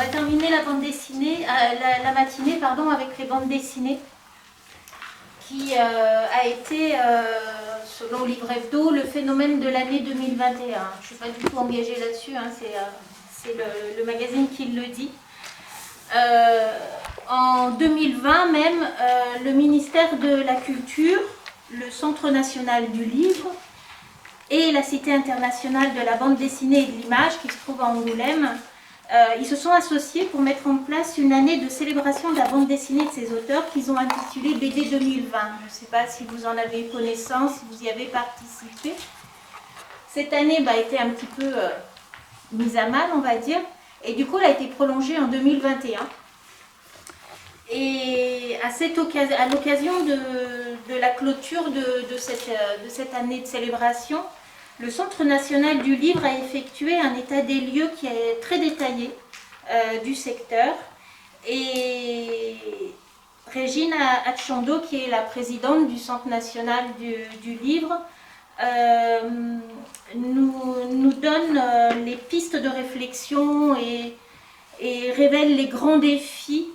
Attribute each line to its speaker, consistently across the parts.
Speaker 1: terminer la bande dessinée, la matinée pardon, avec les bandes dessinées, qui a été, selon Livre Hebdo, le phénomène de l'année 2021. Je ne suis pas du tout engagée là-dessus, hein, c'est le magazine qui le dit. En 2020 même, le ministère de la Culture, le Centre national du livre et la Cité internationale de la bande dessinée et de l'image qui se trouve à Angoulême, ils se sont associés pour mettre en place une année de célébration de la bande dessinée de ces auteurs qu'ils ont intitulée BD 2020. Je ne sais pas si vous en avez eu connaissance, si vous y avez participé. Cette année a été un petit peu mise à mal, on va dire, et du coup elle a été prolongée en 2021. Et à l'occasion de la clôture de cette année de célébration, le Centre national du livre a effectué un état des lieux qui est très détaillé du secteur. Et Régine Atchando, qui est la présidente du Centre national du livre, nous donne les pistes de réflexion et révèle les grands défis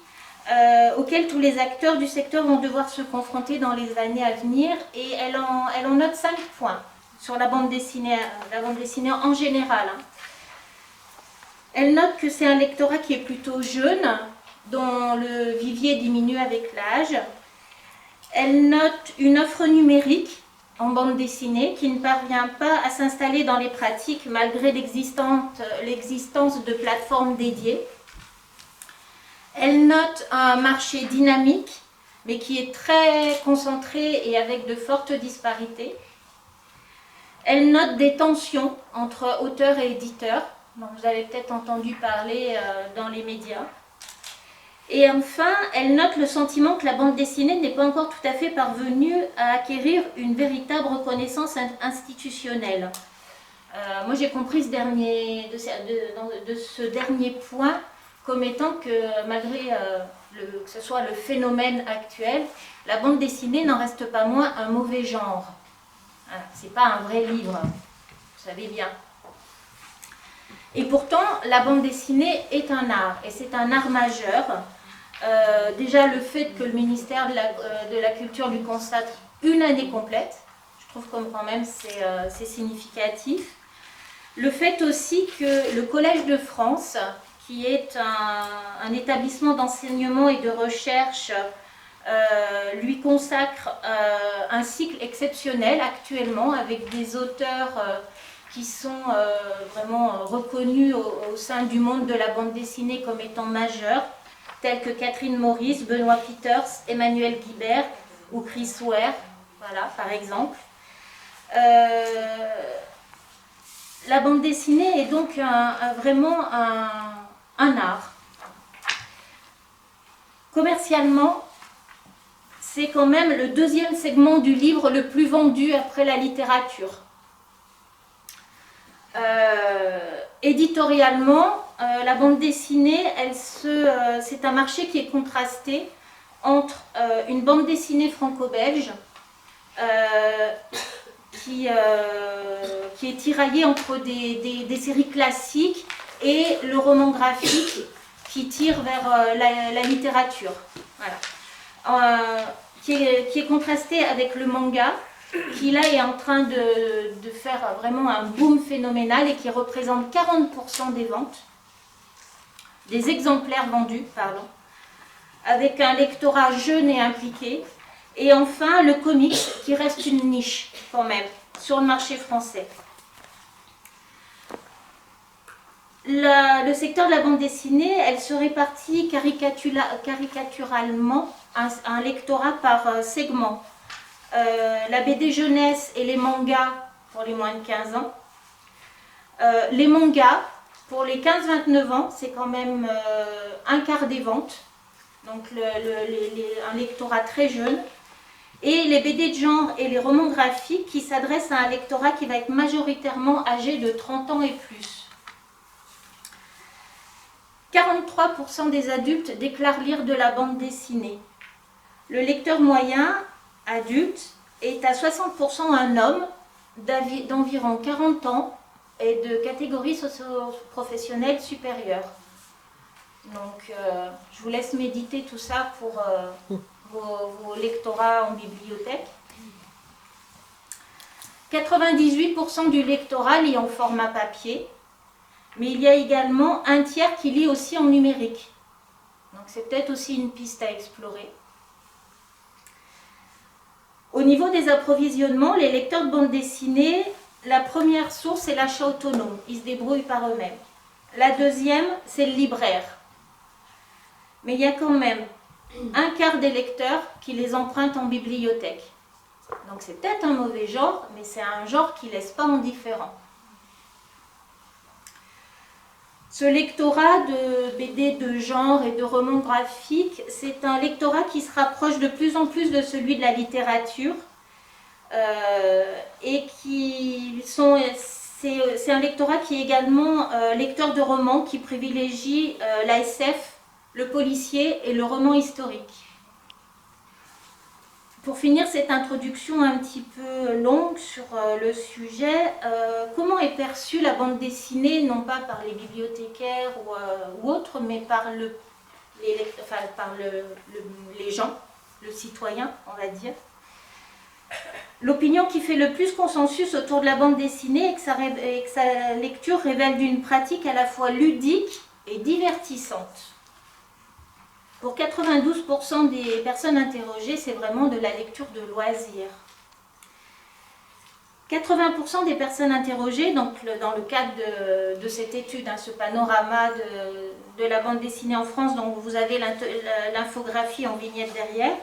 Speaker 1: auxquels tous les acteurs du secteur vont devoir se confronter dans les années à venir. Et elle en note 5 points sur la bande dessinée en général. Elle note que c'est un lectorat qui est plutôt jeune, dont le vivier diminue avec l'âge. Elle note une offre numérique en bande dessinée qui ne parvient pas à s'installer dans les pratiques malgré l'existence de plateformes dédiées. Elle note un marché dynamique, mais qui est très concentré et avec de fortes disparités. Elle note des tensions entre auteurs et éditeurs, dont vous avez peut-être entendu parler dans les médias. Et enfin, elle note le sentiment que la bande dessinée n'est pas encore tout à fait parvenue à acquérir une véritable reconnaissance institutionnelle. Moi, j'ai compris ce dernier point comme étant que malgré que ce soit le phénomène actuel, la bande dessinée n'en reste pas moins un mauvais genre. C'est pas un vrai livre, vous savez bien. Et pourtant, la bande dessinée est un art, et c'est un art majeur. Déjà, le fait que le ministère de la Culture lui consacre une année complète, je trouve comme quand même c'est significatif. Le fait aussi que le Collège de France, qui est un établissement d'enseignement et de recherche, lui consacre un cycle exceptionnel actuellement avec des auteurs qui sont vraiment reconnus au sein du monde de la bande dessinée comme étant majeurs, tels que Catherine Maurice, Benoît Peters, Emmanuel Guibert ou Chris Ware, voilà, par exemple. La bande dessinée est donc vraiment un art. Commercialement, c'est quand même le deuxième segment du livre le plus vendu après la littérature. Éditorialement, la bande dessinée, c'est un marché qui est contrasté entre une bande dessinée franco-belge qui est tiraillée entre des séries classiques et le roman graphique qui tire vers la littérature. Voilà. Qui est contrasté avec le manga, qui là est en train de faire vraiment un boom phénoménal et qui représente 40% des ventes, des exemplaires vendus, pardon, avec un lectorat jeune et impliqué. Et enfin, le comics, qui reste une niche quand même sur le marché français. Le secteur de la bande dessinée, elle se répartit caricaturalement un lectorat par segment. La BD jeunesse et les mangas pour les moins de 15 ans. Les mangas, pour les 15-29 ans, c'est quand même un quart des ventes. Donc un lectorat très jeune. Et les BD de genre et les romans graphiques qui s'adressent à un lectorat qui va être majoritairement âgé de 30 ans et plus. 43% des adultes déclarent lire de la bande dessinée. Le lecteur moyen, adulte, est à 60% un homme d'environ 40 ans et de catégorie socio-professionnelle supérieure. Donc, je vous laisse méditer tout ça pour vos lectorats en bibliothèque. 98% du lectorat lit en format papier, mais il y a également un tiers qui lit aussi en numérique. Donc, c'est peut-être aussi une piste à explorer. Au niveau des approvisionnements, les lecteurs de bande dessinée, la première source est l'achat autonome. Ils se débrouillent par eux-mêmes. La deuxième, c'est le libraire. Mais il y a quand même un quart des lecteurs qui les empruntent en bibliothèque. Donc c'est peut-être un mauvais genre, mais c'est un genre qui ne laisse pas indifférent. Ce lectorat de BD de genre et de romans graphiques, c'est un lectorat qui se rapproche de plus en plus de celui de la littérature et c'est un lectorat qui est également lecteur de romans qui privilégie la SF, le policier et le roman historique. Pour finir cette introduction un petit peu longue sur le sujet, comment est perçue la bande dessinée, non pas par les bibliothécaires ou autres, mais par les gens, le citoyen, on va dire. L'opinion qui fait le plus consensus autour de la bande dessinée est que sa lecture révèle d'une pratique à la fois ludique et divertissante. Pour 92% des personnes interrogées, c'est vraiment de la lecture de loisir. 80% des personnes interrogées, donc dans le cadre de cette étude, ce panorama de la bande dessinée en France, dont vous avez l'infographie en vignette derrière,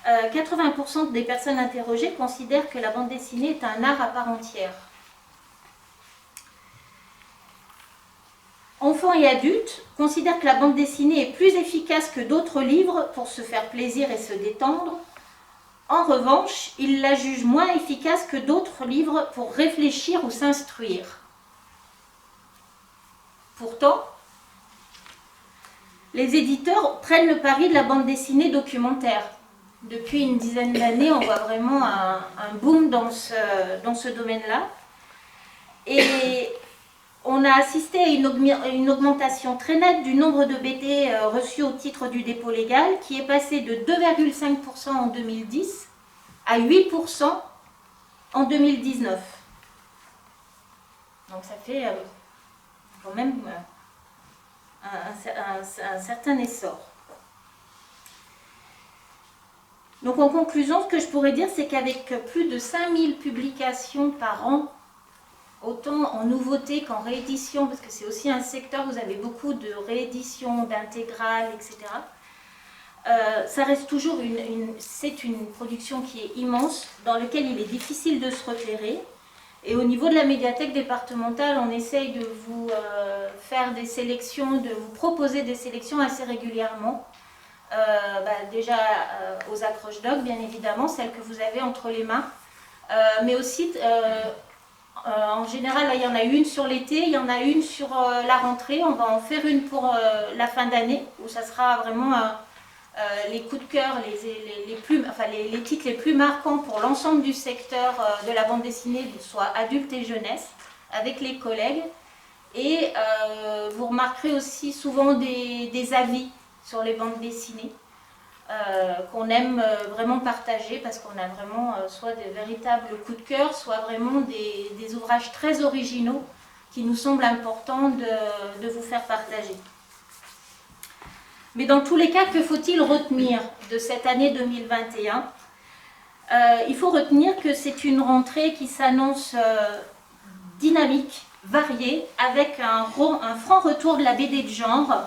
Speaker 1: 80% des personnes interrogées considèrent que la bande dessinée est un art à part entière. Enfants et adultes considèrent que la bande dessinée est plus efficace que d'autres livres pour se faire plaisir et se détendre. En revanche, ils la jugent moins efficace que d'autres livres pour réfléchir ou s'instruire. Pourtant, les éditeurs prennent le pari de la bande dessinée documentaire. Depuis une dizaine d'années, on voit vraiment un boom dans ce domaine-là. Et on a assisté à une augmentation très nette du nombre de BD reçus au titre du dépôt légal, qui est passé de 2,5% en 2010 à 8% en 2019. Donc ça fait quand même un certain essor. Donc en conclusion, ce que je pourrais dire, c'est qu'avec plus de 5000 publications par an, autant en nouveauté qu'en réédition, parce que c'est aussi un secteur où vous avez beaucoup de rééditions, d'intégrales, etc. Ça reste toujours c'est une production qui est immense, dans laquelle il est difficile de se repérer. Et au niveau de la médiathèque départementale, on essaye de vous faire des sélections, de vous proposer des sélections assez régulièrement. Déjà aux accroches doc, bien évidemment, celles que vous avez entre les mains, mais aussi en général, là, il y en a une sur l'été, il y en a une sur la rentrée. On va en faire une pour la fin d'année, où ça sera vraiment les coups de cœur, les titres les plus marquants pour l'ensemble du secteur de la bande dessinée, soit adulte et jeunesse, avec les collègues. Et vous remarquerez aussi souvent des avis sur les bandes dessinées. Qu'on aime vraiment partager parce qu'on a vraiment soit des véritables coups de cœur, soit vraiment des ouvrages très originaux qui nous semblent importants de vous faire partager. Mais dans tous les cas, que faut-il retenir de cette année 2021 ? Il faut retenir que c'est une rentrée qui s'annonce dynamique, variée, avec un franc retour de la BD de genre.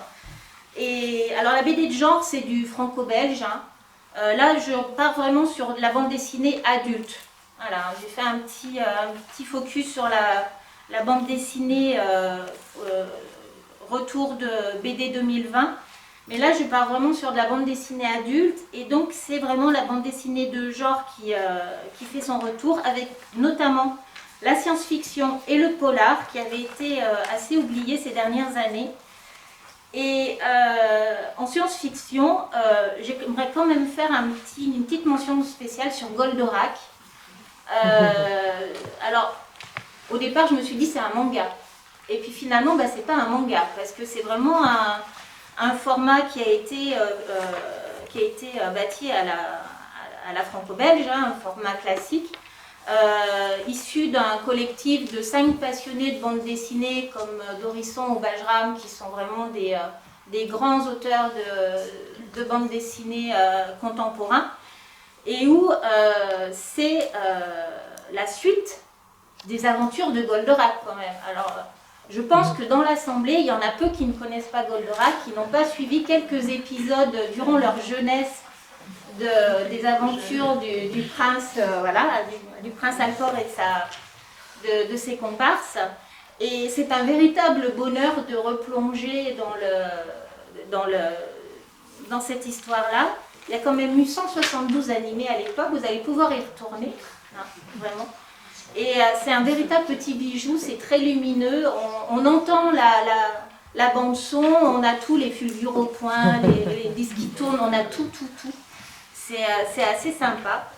Speaker 1: Et alors la BD de genre, c'est du franco-belge. Là, je pars vraiment sur la bande dessinée adulte. Voilà, j'ai fait un petit focus sur la bande dessinée retour de BD 2020. Mais là, je pars vraiment sur de la bande dessinée adulte. Et donc, c'est vraiment la bande dessinée de genre qui fait son retour, avec notamment la science-fiction et le polar, qui avaient été assez oubliés ces dernières années. Et en science-fiction, j'aimerais quand même faire une petite mention spéciale sur Goldorak. Alors, au départ, je me suis dit c'est un manga. Et puis finalement, c'est pas un manga, parce que c'est vraiment un format qui a été bâti à la franco-belge, hein, un format classique, issu d'un collectif de 5 passionnés de bande dessinée comme Dorisson ou Bajram, qui sont vraiment des grands auteurs de bande dessinée contemporains, et où c'est la suite des aventures de Goldorak quand même. Alors, je pense que dans l'Assemblée, il y en a peu qui ne connaissent pas Goldorak, qui n'ont pas suivi quelques épisodes durant leur jeunesse des aventures du prince, du prince Alcor et de ses comparses. Et c'est un véritable bonheur de replonger dans cette histoire-là. Il y a quand même eu 172 animés à l'époque, vous allez pouvoir y retourner, hein, vraiment. Et c'est un véritable petit bijou, c'est très lumineux, on entend la bande son, on a tous les fulgures au point, les disques qui tournent, on a tout. C'est assez sympa.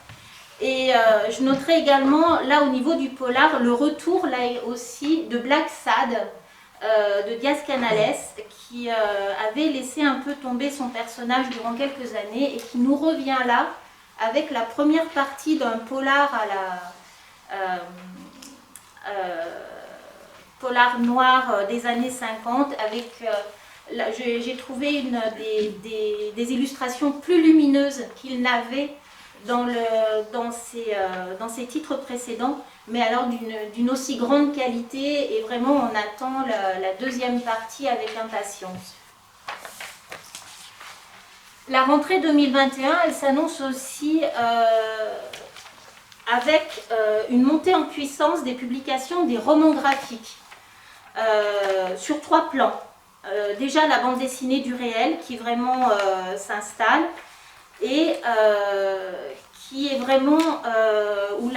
Speaker 1: Et je noterai également, là au niveau du polar, le retour là aussi de Black Sad, de Diaz Canales, qui avait laissé un peu tomber son personnage durant quelques années et qui nous revient là avec la première partie d'un polar à la polar noir des années 50 avec j'ai trouvé des illustrations plus lumineuses qu'il n'avait dans ses titres précédents, mais alors d'une aussi grande qualité, et vraiment on attend la deuxième partie avec impatience. La rentrée 2021, elle s'annonce aussi avec une montée en puissance des publications des romans graphiques sur 3 plans. Déjà la bande dessinée du réel qui vraiment s'installe et qui est vraiment où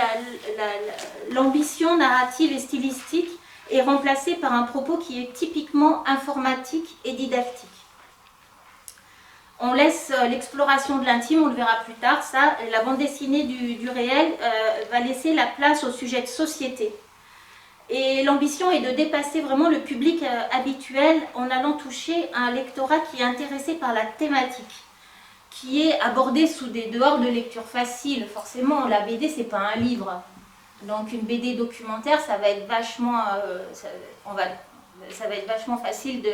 Speaker 1: l'ambition narrative et stylistique est remplacée par un propos qui est typiquement informatique et didactique. On laisse l'exploration de l'intime, on le verra plus tard, ça, la bande dessinée du réel va laisser la place au sujet de société. Et l'ambition est de dépasser vraiment le public habituel en allant toucher un lectorat qui est intéressé par la thématique, qui est abordé sous des dehors de lecture facile. Forcément, la BD, c'est pas un livre. Donc une BD documentaire, ça va être vachement, ça va être vachement facile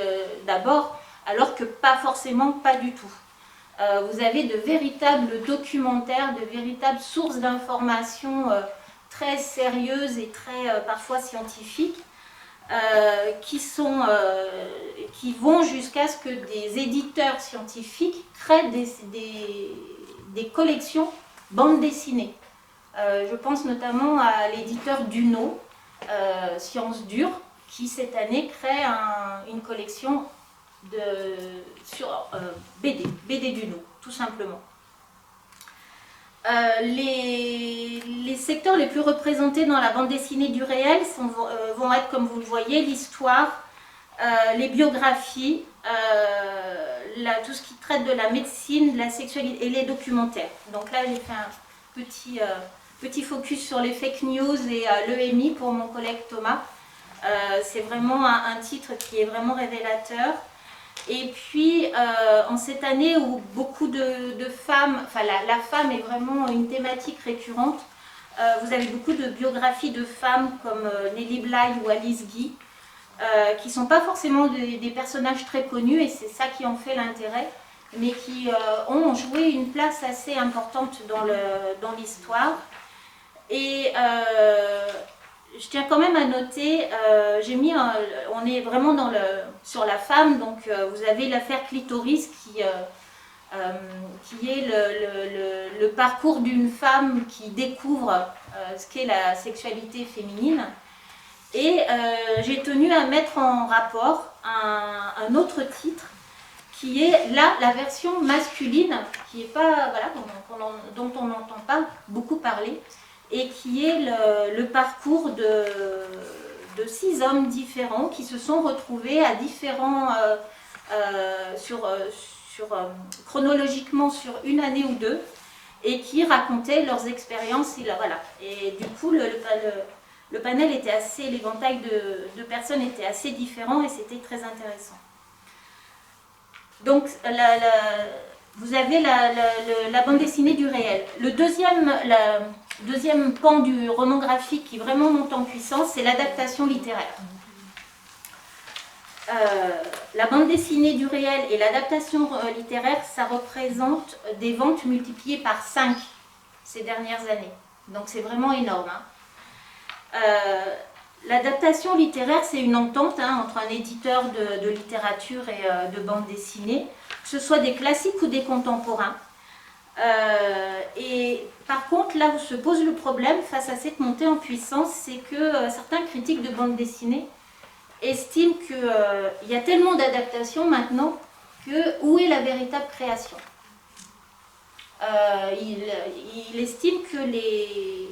Speaker 1: d'abord, alors que pas forcément, pas du tout. Vous avez de véritables documentaires, de véritables sources d'informations très sérieuses et très parfois scientifiques, qui vont jusqu'à ce que des éditeurs scientifiques créent des collections bandes dessinées. Je pense notamment à l'éditeur Duno, Science Dure, qui cette année crée une collection sur BD Duno, tout simplement. Les secteurs les plus représentés dans la bande dessinée du réel vont être, comme vous le voyez, l'histoire, les biographies, tout ce qui traite de la médecine, de la sexualité et les documentaires. Donc là, j'ai fait un petit focus sur les fake news et l'EMI pour mon collègue Thomas. C'est vraiment un titre qui est vraiment révélateur. Et puis, en cette année où beaucoup de femmes, enfin la femme est vraiment une thématique récurrente, vous avez beaucoup de biographies de femmes comme Nelly Bly ou Alice Guy, qui ne sont pas forcément des personnages très connus, et c'est ça qui en fait l'intérêt, mais qui ont joué une place assez importante dans l'histoire. Et je tiens quand même à noter, on est vraiment sur la femme, donc vous avez l'affaire Clitoris qui est le parcours d'une femme qui découvre ce qu'est la sexualité féminine. Et j'ai tenu à mettre en rapport un autre titre qui est là la version masculine, qui est pas, voilà, dont on n'entend pas beaucoup parler, et qui est le parcours de 6 hommes différents qui se sont retrouvés à différents, chronologiquement sur une année ou deux, et qui racontaient leurs expériences. Voilà. Et du coup, le panel était assez, l'éventail de personnes était assez différent, et c'était très intéressant. Donc, vous avez la bande dessinée du réel. Le deuxième pan du roman graphique qui vraiment monte en puissance, c'est l'adaptation littéraire. La bande dessinée du réel et l'adaptation littéraire, ça représente des ventes multipliées par 5 ces dernières années. Donc c'est vraiment énorme. L'adaptation littéraire, c'est une entente entre un éditeur de littérature et de bande dessinée, que ce soit des classiques ou des contemporains. Et par contre, là où se pose le problème face à cette montée en puissance, c'est que certains critiques de bande dessinée estiment qu'il y a tellement d'adaptations maintenant que où est la véritable création. Il estime que les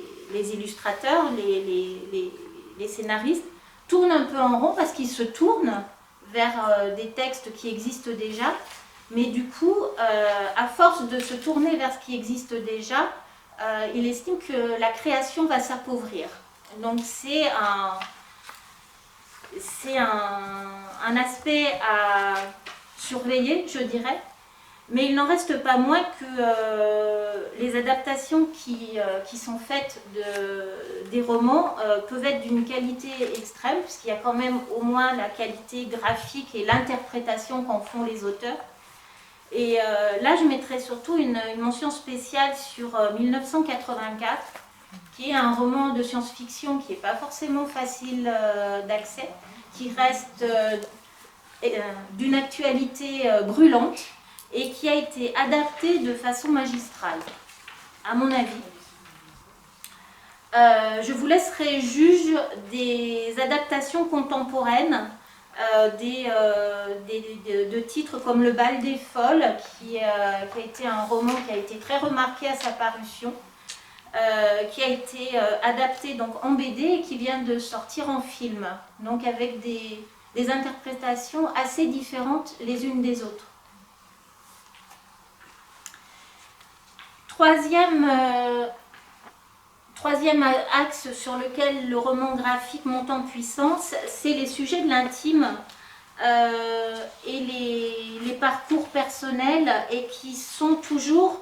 Speaker 1: illustrateurs, les scénaristes tournent un peu en rond parce qu'ils se tournent vers des textes qui existent déjà, mais du coup, à force de se tourner vers ce qui existe déjà, il estime que la création va s'appauvrir. Donc c'est un aspect à surveiller, je dirais, mais il n'en reste pas moins que les adaptations qui sont faites des romans peuvent être d'une qualité extrême, puisqu'il y a quand même au moins la qualité graphique et l'interprétation qu'en font les auteurs. Et là, je mettrai surtout une mention spéciale sur 1984, qui est un roman de science-fiction qui n'est pas forcément facile d'accès, qui reste d'une actualité brûlante et qui a été adapté de façon magistrale, à mon avis. Je vous laisserai juge des adaptations contemporaines de titres comme Le Bal des Folles, qui a été un roman qui a été très remarqué à sa parution, qui a été adapté donc en BD et qui vient de sortir en film, donc avec des interprétations assez différentes les unes des autres. Troisième axe sur lequel le roman graphique monte en puissance, c'est les sujets de l'intime et les parcours personnels et qui font toujours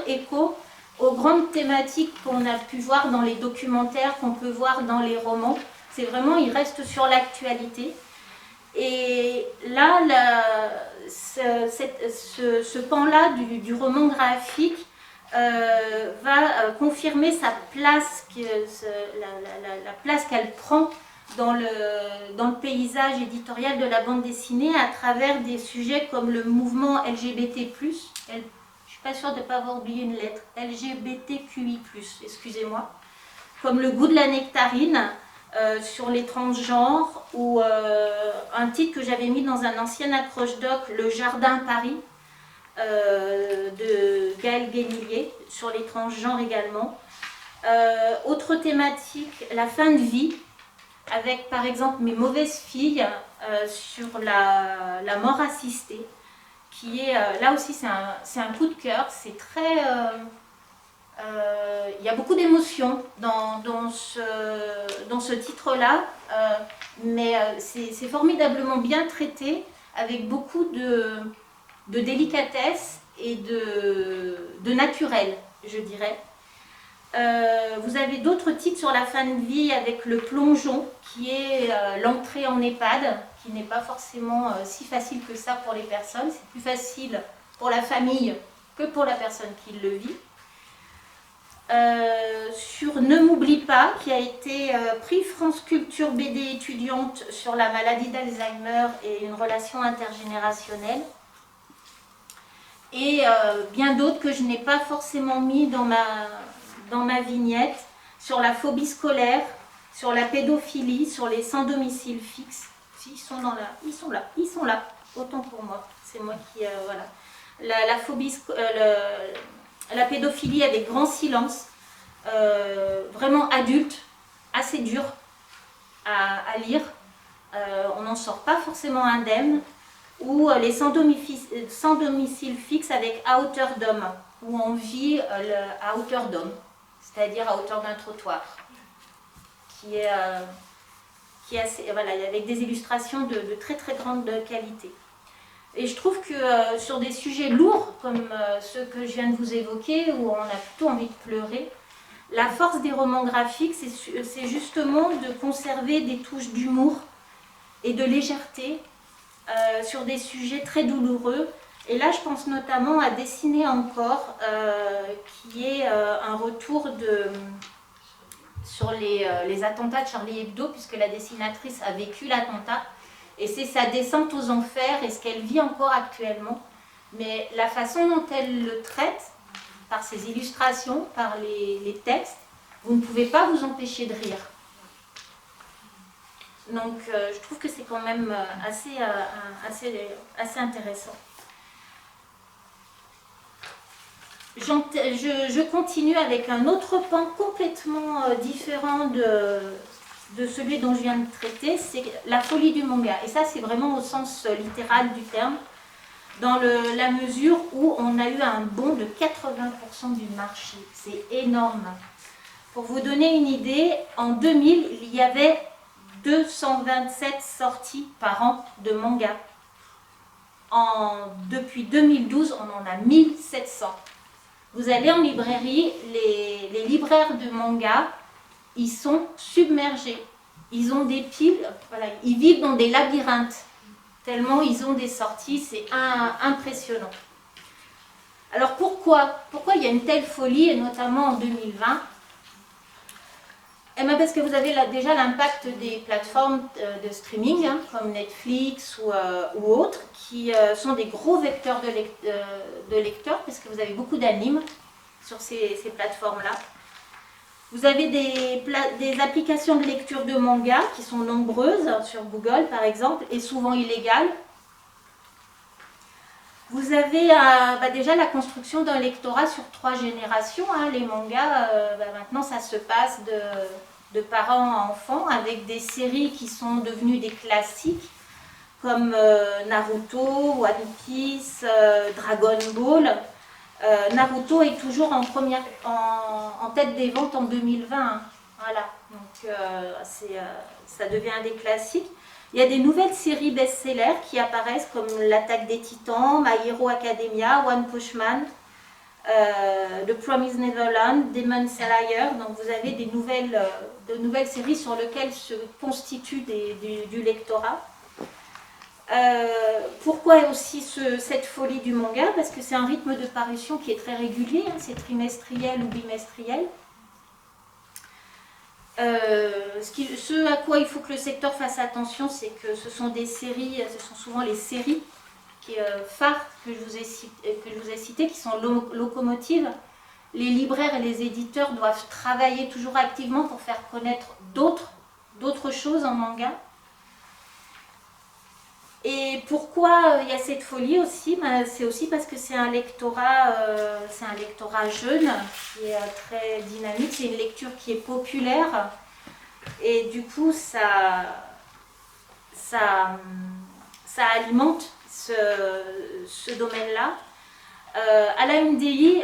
Speaker 1: écho aux grandes thématiques qu'on a pu voir dans les documentaires, qu'on peut voir dans les romans. C'est vraiment, ils restent sur l'actualité. Et là, ce pan-là du roman graphique va confirmer sa place, la place qu'elle prend dans le paysage éditorial de la bande dessinée à travers des sujets comme le mouvement LGBT+. Je ne suis pas sûre de ne pas avoir oublié une lettre. LGBTQI+, excusez-moi. Comme le goût de la nectarine, sur les transgenres, ou un titre que j'avais mis dans un ancien accroche-doc, Le Jardin Paris, de Gaël Guénillier, sur les transgenres également. Autre thématique, la fin de vie, avec par exemple Mes mauvaises filles, sur la mort assistée, qui est, là aussi c'est un coup de cœur, c'est très... il y a beaucoup d'émotions dans ce titre-là, mais c'est formidablement bien traité, avec beaucoup de délicatesse et de naturel, je dirais. Vous avez d'autres titres sur la fin de vie avec Le Plongeon, qui est l'entrée en EHPAD, qui n'est pas forcément si facile que ça pour les personnes. C'est plus facile pour la famille que pour la personne qui le vit. Sur Ne m'oublie pas, qui a été prix France Culture BD étudiante sur la maladie d'Alzheimer et une relation intergénérationnelle. Et bien d'autres que je n'ai pas forcément mis dans ma vignette, sur la phobie scolaire, sur la pédophilie, sur les sans domicile fixe. Ils sont là, autant pour moi. C'est moi qui... voilà. La phobie, la pédophilie avec grand silence, vraiment adulte, assez dur à lire. On n'en sort pas forcément indemne. Ou les sans domicile fixe avec À hauteur d'homme, où on vit à hauteur d'homme, c'est-à-dire à hauteur d'un trottoir, qui est assez, voilà, avec des illustrations de très très grande qualité. Et je trouve que sur des sujets lourds, comme ceux que je viens de vous évoquer, où on a plutôt envie de pleurer, la force des romans graphiques, c'est justement de conserver des touches d'humour et de légèreté sur des sujets très douloureux. Et là, je pense notamment à Dessiner encore, qui est un retour sur les attentats de Charlie Hebdo, puisque la dessinatrice a vécu l'attentat. Et c'est sa descente aux enfers et ce qu'elle vit encore actuellement. Mais la façon dont elle le traite, par ses illustrations, par les textes, vous ne pouvez pas vous empêcher de rire. Donc je trouve que c'est quand même assez intéressant. Je continue avec un autre pan complètement différent de celui dont je viens de traiter, c'est la folie du manga. Et ça, c'est vraiment au sens littéral du terme, dans la mesure où on a eu un bond de 80% du marché. C'est énorme. Pour vous donner une idée, en 2000, il y avait 227 sorties par an de manga. Depuis 2012, on en a 1700. Vous allez en librairie, les libraires de manga, ils sont submergés. Ils ont des piles, voilà, ils vivent dans des labyrinthes, tellement ils ont des sorties, c'est impressionnant. Alors pourquoi il y a une telle folie, et notamment en 2020 ? Eh bien parce que vous avez déjà l'impact des plateformes de streaming, hein, comme Netflix ou autres, qui sont des gros vecteurs de lecteurs, parce que vous avez beaucoup d'animes sur ces plateformes-là. Vous avez des applications de lecture de manga qui sont nombreuses, sur Google par exemple, et souvent illégales. Vous avez déjà la construction d'un lectorat sur 3 générations. Hein. Les mangas, maintenant ça se passe de parents à enfants, avec des séries qui sont devenues des classiques, comme Naruto, One Piece, Dragon Ball. Naruto est toujours en tête des ventes en 2020. Hein. Voilà, donc ça devient des classiques. Il y a des nouvelles séries best-sellers qui apparaissent comme L'Attaque des Titans, My Hero Academia, One Punch Man, The Promised Neverland, Demon Slayer. Donc vous avez de nouvelles séries sur lesquelles se constitue du lectorat. Pourquoi aussi cette folie du manga? Parce que c'est un rythme de parution qui est très régulier, hein, c'est trimestriel ou bimestriel. Ce à quoi il faut que le secteur fasse attention, c'est que ce sont des séries, ce sont souvent les séries phares que je vous ai citées, qui sont locomotives. Les libraires et les éditeurs doivent travailler toujours activement pour faire connaître d'autres choses en manga. Et pourquoi il y a cette folie aussi? C'est aussi parce que c'est un lectorat jeune, qui est très dynamique, c'est une lecture qui est populaire, et du coup ça alimente ce domaine-là. À la MDI,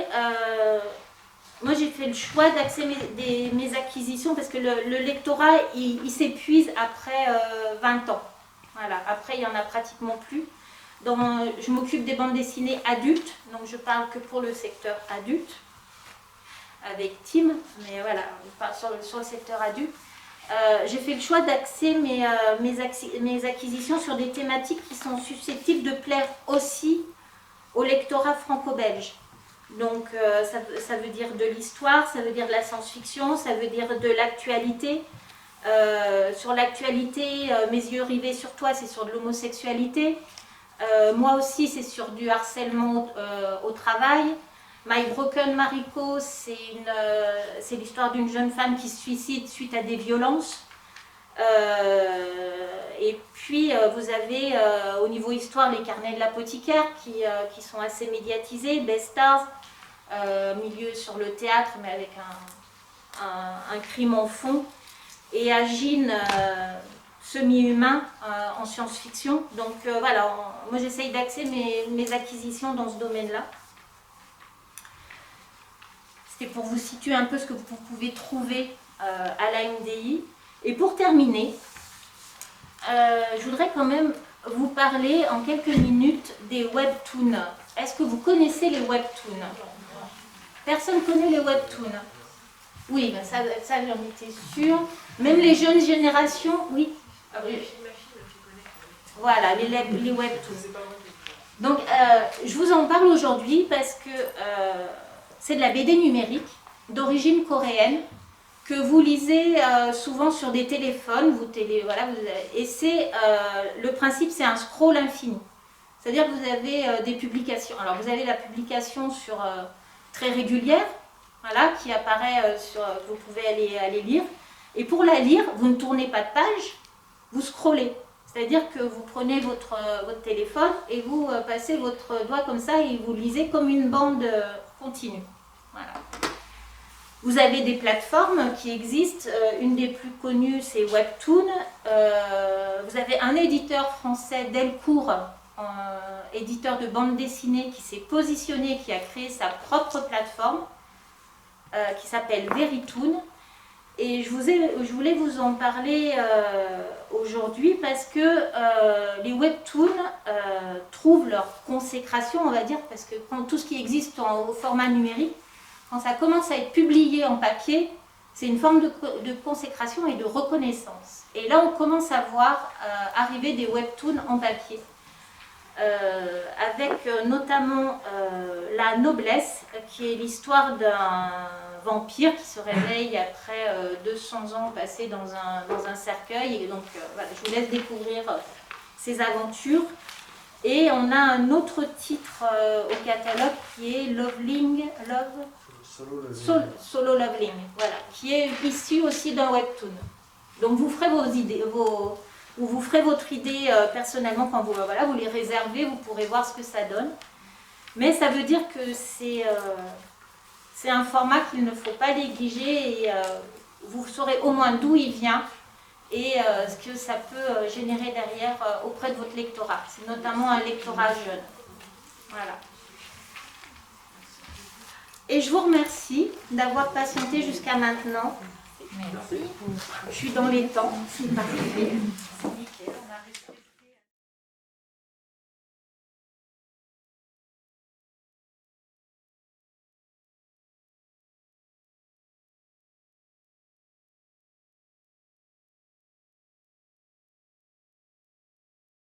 Speaker 1: moi j'ai fait le choix d'axer mes acquisitions, parce que le lectorat il s'épuise après 20 ans. Voilà. Après, il n'y en a pratiquement plus. Je m'occupe des bandes dessinées adultes, donc je parle que pour le secteur adulte, avec Tim, mais voilà, on parle sur le secteur adulte. J'ai fait le choix d'axer mes acquisitions sur des thématiques qui sont susceptibles de plaire aussi au lectorat franco-belge. Donc ça veut dire de l'histoire, ça veut dire de la science-fiction, ça veut dire de l'actualité. Sur l'actualité, Mes yeux rivés sur toi, c'est sur de l'homosexualité. Moi aussi, c'est sur du harcèlement au travail. My Broken Mariko, c'est l'histoire d'une jeune femme qui se suicide suite à des violences. Et puis, vous avez au niveau histoire les carnets de l'apothicaire qui sont assez médiatisés. Best Stars, milieu sur le théâtre, mais avec un crime en fond. Et Agine, semi-humain en science-fiction. Donc voilà, moi j'essaye d'axer mes acquisitions dans ce domaine-là. C'était pour vous situer un peu ce que vous pouvez trouver à la MDI. Et pour terminer, je voudrais quand même vous parler en quelques minutes des webtoons. Est-ce que vous connaissez les webtoons? Personne connaît les webtoons? Oui, ben ça j'en étais sûre. Même les jeunes générations, oui.
Speaker 2: Ah oui, ma fille connaît.
Speaker 1: Voilà, les webtoons. Donc, je vous en parle aujourd'hui parce que c'est de la BD numérique d'origine coréenne que vous lisez souvent sur des téléphones. Et le principe, c'est un scroll infini. C'est-à-dire que vous avez des publications. Alors, vous avez la publication très régulière, voilà, qui apparaît vous pouvez aller lire. Et pour la lire, vous ne tournez pas de page, vous scrollez. C'est-à-dire que vous prenez votre téléphone et vous passez votre doigt comme ça et vous lisez comme une bande continue. Voilà. Vous avez des plateformes qui existent. Une des plus connues, c'est Webtoon. Vous avez un éditeur français, Delcourt, éditeur de bande dessinée, qui s'est positionné, qui a créé sa propre plateforme, qui s'appelle Verytoon. Et je voulais vous en parler aujourd'hui parce que les webtoons trouvent leur consécration, on va dire, parce que quand tout ce qui existe au format numérique, quand ça commence à être publié en papier, c'est une forme de consécration et de reconnaissance. Et là, on commence à voir arriver des webtoons en papier, avec notamment La Noblesse, qui est l'histoire d'un vampire qui se réveille après 200 ans passés dans un cercueil. Et donc, voilà, je vous laisse découvrir ses aventures. Et on a un autre titre au catalogue qui est Solo Leveling, voilà, qui est issu aussi d'un webtoon. Donc vous ferez vous ferez votre idée personnellement quand vous les réservez, vous pourrez voir ce que ça donne. Mais ça veut dire que c'est un format qu'il ne faut pas négliger et vous saurez au moins d'où il vient et ce que ça peut générer derrière auprès de votre lectorat. C'est notamment un lectorat jeune. Voilà. Et je vous remercie d'avoir patienté jusqu'à maintenant. Merci. Je suis dans les temps, c'est parfait.